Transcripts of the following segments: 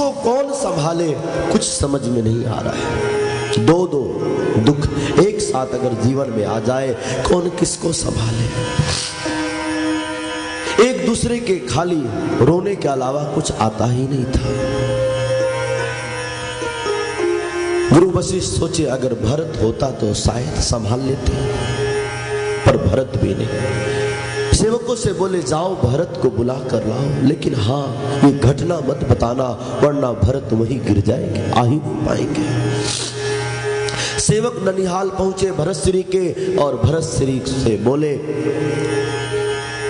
किसको कौन संभाले कुछ समझ में नहीं आ रहा है। दो दो दुख एक साथ अगर जीवन में आ जाए कौन किसको संभाले। एक दूसरे के खाली रोने के अलावा कुछ आता ही नहीं था। गुरु वशिष्ठ सोचे अगर भरत होता तो शायद संभाल लेते, पर भरत भी नहीं। सेवकों से बोले जाओ भरत को बुला कर लाओ, लेकिन हाँ ये घटना मत बताना वरना भरत वहीं गिर जाएंगे, आ ही नहीं पाएंगे। सेवक ननिहाल पहुंचे भरत श्री के और भरत श्री से बोले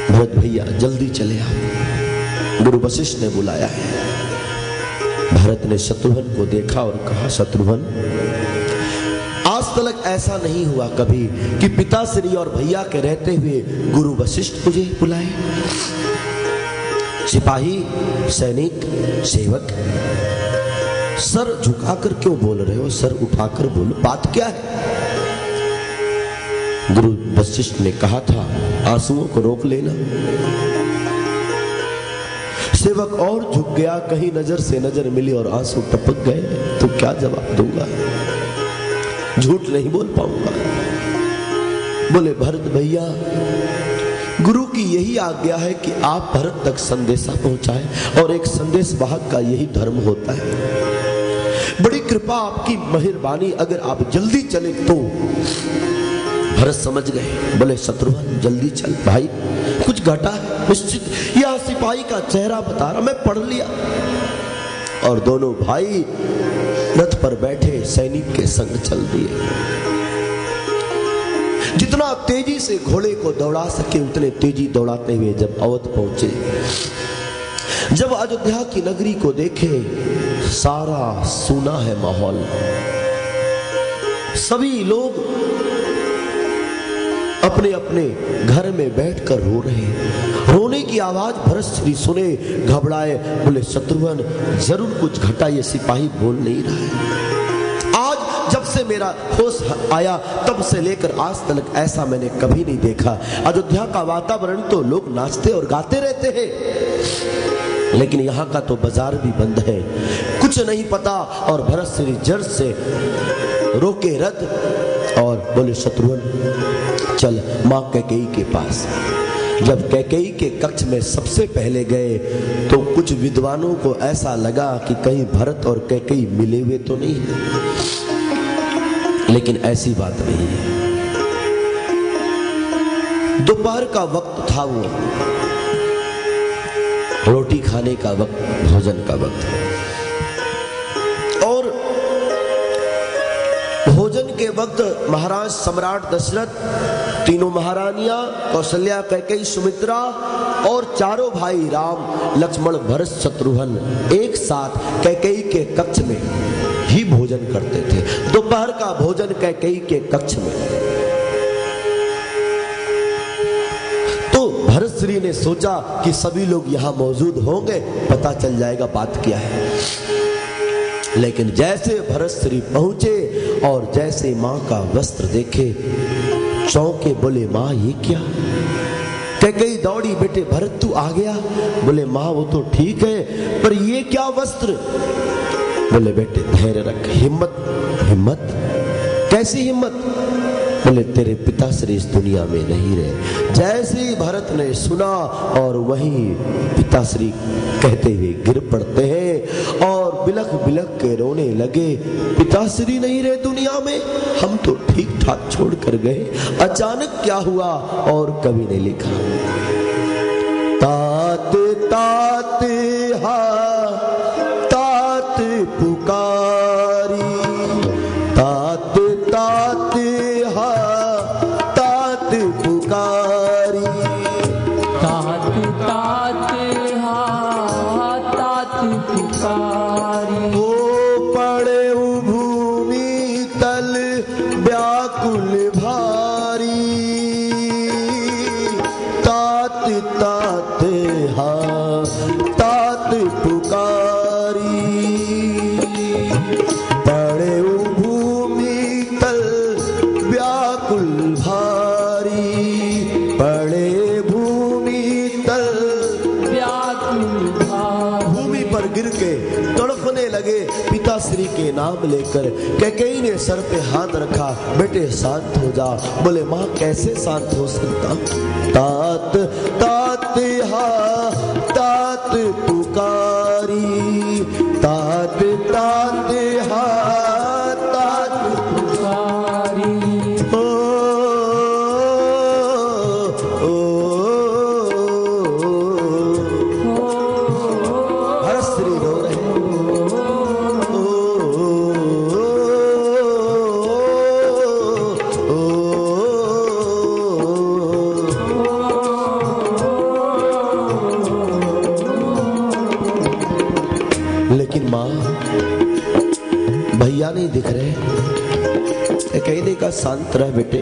भरत भैया जल्दी चले आओ, गुरु वशिष्ठ ने बुलाया है। भरत ने शत्रुघ्न को देखा और कहा शत्रुघ्न आज तक ऐसा नहीं हुआ कभी कि पिताश्री और भैया के रहते हुए गुरु वशिष्ठ मुझे बुलाए। सिपाही सैनिक सेवक सर झुकाकर क्यों बोल रहे हो, सर उठाकर बोलो, बात क्या है। गुरु वशिष्ठ ने कहा था आंसुओं को रोक लेना। सेवक और झुक गया, कहीं नजर से नजर मिली और आंसू टपक गए तो क्या जवाब दूंगा, झूठ नहीं बोल पाऊंगा। बोले भरत भैया गुरु की यही आज्ञा है कि आप भरत तक संदेशा पहुंचाएं और एक संदेश वाहक का यही धर्म होता है। बड़ी कृपा आपकी मेहरबानी, अगर आप जल्दी चले तो। भरत समझ गए, बोले शत्रुघ्न जल्दी चल भाई, कुछ घटा है निश्चित, यह सिपाही का चेहरा बता रहा, मैं पढ़ लिया। और दोनों भाई रथ पर बैठे सैनिक के संग चल दिए। जितना तेजी से घोड़े को दौड़ा सके उतने तेजी दौड़ाते हुए जब अवध पहुंचे, जब अयोध्या की नगरी को देखे सारा सूना है माहौल, सभी लोग अपने अपने घर में बैठकर रो रहे हैं। रोने की आवाज भरत श्री सुने, घबराए, बोले शत्रुघ्न जरूर कुछ घटा, ये सिपाही बोल नहीं रहा है। आज जब से मेरा होश आया तब से लेकर आज तक ऐसा मैंने कभी नहीं देखा। अयोध्या का वातावरण तो लोग नाचते और गाते रहते हैं, लेकिन यहाँ का तो बाजार भी बंद है, कुछ नहीं पता। और भरत श्री जड़ से रोके रथ और बोले शत्रुघ्न चल मां कैकेयी के पास। जब कैकेयी के कक्ष में सबसे पहले गए तो कुछ विद्वानों को ऐसा लगा कि कहीं भरत और कैकेयी मिले हुए तो नहीं है, लेकिन ऐसी बात नहीं है। दोपहर का वक्त था, वो रोटी खाने का वक्त, भोजन का वक्त, और भोजन के वक्त महाराज सम्राट दशरथ, तीनों महारानियां कौशल्या कैकेयी सुमित्रा और चारों भाई राम लक्ष्मण भरत शत्रुघ्न एक साथ कैकेयी के कक्ष में ही भोजन करते थे। दोपहर का भोजन कैकेयी के कक्ष में। तो भरत श्री ने सोचा कि सभी लोग यहां मौजूद होंगे, पता चल जाएगा बात क्या है। लेकिन जैसे भरत श्री पहुंचे और जैसे मां का वस्त्र देखे चौंके, बोले मां ये क्या। कैकेयी दौड़ी, बेटे भरत तू आ गया। बोले मां वो तो ठीक है पर ये क्या वस्त्र। बोले बेटे धैर्य रख, हिम्मत हिम्मत कैसी हिम्मत। बोले तेरे पिताश्री इस दुनिया में नहीं रहे। जैसे ही भरत ने सुना और वहीं पिताश्री कहते हुए गिर पड़ते हैं और बिलख बिलख के रोने लगे। पिताश्री नहीं रहे दुनिया में, हम तो ठीक ठाक छोड़ कर गए, अचानक क्या हुआ। और कवि ने लिखा तात तात हा तात पुकारी, तात तात हा तात पुकारी, तात तात हा तात पुकारी। वो पड़े भूमि तल व्याकुल भारी, तात तात हा तात पुकारी, पड़े भूमि तल व्याकुल भारी, पड़े भूमि तल व्याकुल भारी। भूमि पर गिर के तड़पने लगे पिता श्री के नाम लेकर। कैकेयी ने सर पे हाथ रखा, बेटे शांत हो जा। बोले माँ कैसे शांत हो सकता? तात तात हा तात पुकारी, तात तात हा तात पुकारी। भरतश्री रो रहे। लेकिन माँ भैया नहीं दिख रहे। कहने का शांत रह बेटे,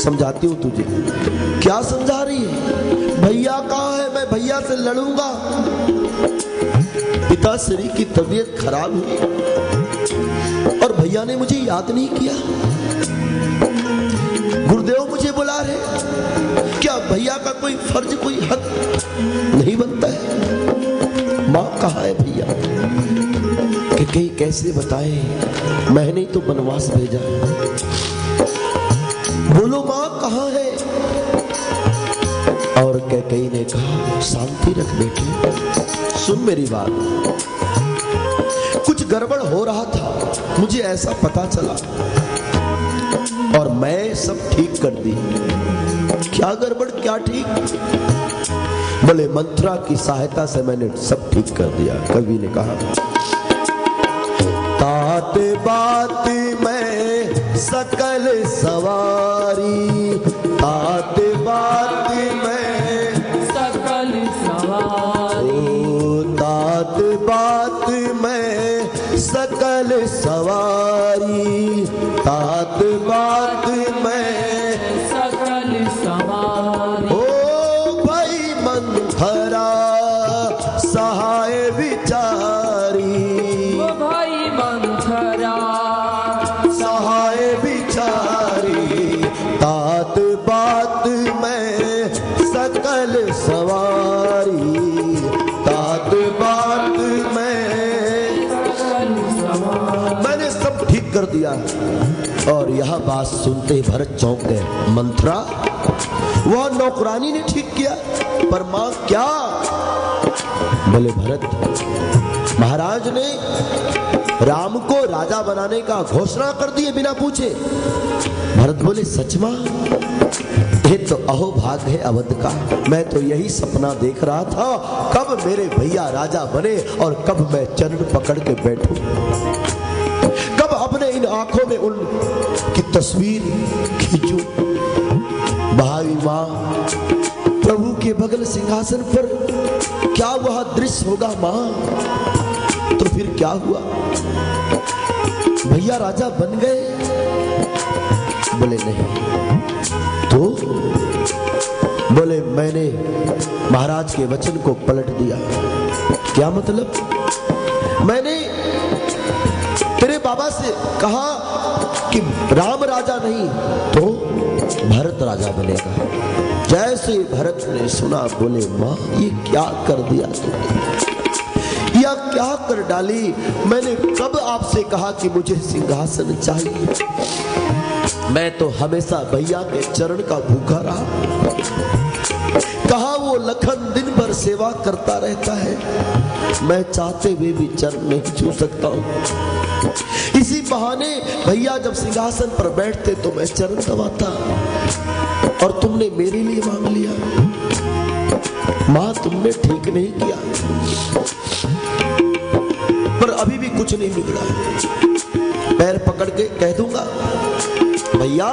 समझाती हूँ तुझे। क्या समझा रही है? भैया कहाँ है? मैं भैया से लड़ूंगा। पिताश्री की तबीयत खराब हुई और भैया ने मुझे याद नहीं किया। गुरुदेव मुझे बुला रहे। क्या भैया का कोई फर्ज, कोई हक नहीं बनता है? माँ कहाँ है भैया? कि कहीं कैसे बताए, मैंने तो वनवास भेजा है। बोलो माँ कहाँ है? और कैकेयी ने कहा शांति रख बेटे, सुन मेरी बात। कुछ गड़बड़ हो रहा था, मुझे ऐसा पता चला और मैं सब ठीक कर दी। क्या गड़बड़ क्या ठीक? बोले मंत्रा की सहायता से मैंने सब ठीक कर दिया। कवि ने कहा तात बात में सकल सवारी, तात बात में सकल सवारी। तात बात में सकल सवारी, तात बात में सकल सवारी। ओ भाई मंथरा सहाय विचारी, ओ भाई मंथरा सहाय विचारी, तात बात में सकल सवारी, तात बात में सकल सवारी। मैंने सब ठीक कर दिया। और यह बात सुनते ही भरत चौंक गए। मंत्रा? वह नौकरानी ने ठीक किया, पर मां क्या? बोले भरत, महाराज ने राम को राजा बनाने का घोषणा कर दिए बिना पूछे। भरत बोले सच मां? ये तो अहोभाग्य है अवध का। मैं तो यही सपना देख रहा था, कब मेरे भैया राजा बने और कब मैं चरण पकड़ के बैठूं, कब अपने इन आंखों में उनकी तस्वीर खींचूं। भाई मां, प्रभु के बगल सिंहासन पर क्या वह दृश्य होगा मां? तो फिर क्या हुआ? भैया राजा बन गए? बोले नहीं। तो बोले मैंने महाराज के वचन को पलट दिया। क्या मतलब? मैंने तेरे बाबा से कहा कि राम राजा नहीं तो भरत राजा बनेगा। जैसे भरत ने सुना, बोले मां ये क्या कर दिया तुमने, या क्या कर डाली? मैंने कब आपसे कहा कि मुझे सिंहासन चाहिए? मैं तो हमेशा भैया के चरण का भूखा रहा। कहा वो लखन दिन भर सेवा करता रहता है, मैं चाहते हुए भी चरण नहीं छू सकता हूं। इसी बहाने भैया जब सिंहासन पर बैठते तो मैं चरण दबाता, और तुमने मेरे लिए मांग लिया। मां तुमने ठीक नहीं किया, पर अभी भी कुछ नहीं बिगड़ा। पैर पकड़ के कह दूंगा, भैया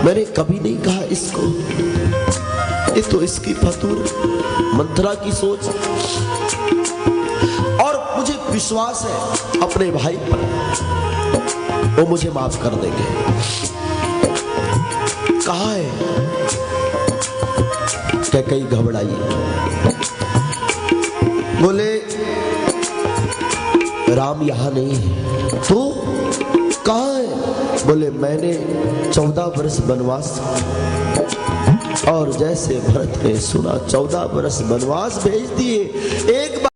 मैंने कभी नहीं कहा इसको, ये तो इसकी फतूर मंत्रा की सोच। और मुझे विश्वास है अपने भाई पर, वो मुझे माफ कर देंगे। कहा है? क्या कहीं घबराई? बोले राम यहां नहीं है। तो कहां है? बोले मैंने 14 वर्ष वनवास, और जैसे भरत ने सुना 14 वर्ष वनवास भेज दिए। एक